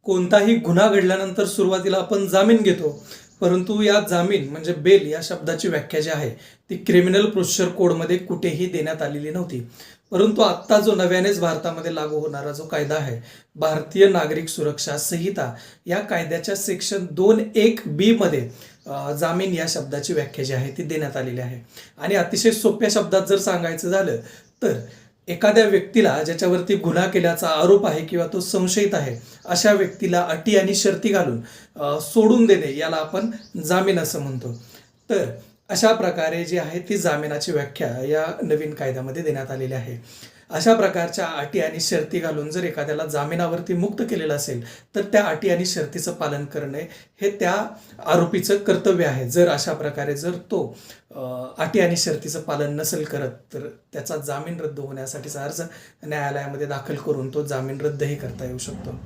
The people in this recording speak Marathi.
कोणताही गुन्हा घडल्यानंतर सुरुवातीला आपण जामीन घेतो, परंतु या जामीन म्हणजे बेल या शब्दाची व्याख्या जी आहे ती क्रिमिनल प्रोसिजर कोडमध्ये कुठेही देण्यात आलेली नव्हती. परंतु आत्ता जो नव्यानेच भारतामध्ये लागू होणारा जो कायदा आहे, भारतीय नागरिक सुरक्षा संहिता, या कायद्याच्या सेक्शन 2(1)(b) मध्ये जामीन या शब्दाची व्याख्या जी आहे ती देण्यात आलेली आहे. आणि अतिशय सोप्या शब्दात जर सांगायचं झालं तर एखाद्या व्यक्तीला ज्याच्यावरती गुन्हा केल्याचा आरोप आहे किंवा तो संशयित आहे, अशा व्यक्तीला अटी आणि शर्ती घालून सोडून देणे याला आपण जामीन असं म्हणतो. तर अशा प्रकारे जी आहे ती जामिनाची व्याख्या या नवीन कायद्यामध्ये देण्यात आलेली आहे. अशा प्रकारच्या अटी आणि शर्ती घालून जर एखाद्याला जामिनावरती मुक्त केलेलं असेल तर त्या अटी आणि शर्तीचं पालन करणे हे त्या आरोपीचं कर्तव्य आहे. जर अशा प्रकारे जर तो अटी आणि शर्तीचं पालन नसेल करत तर त्याचा जामीन रद्द होण्यासाठीचा अर्ज न्यायालयामध्ये दाखल करून तो जामीन रद्दही करता येऊ शकतो.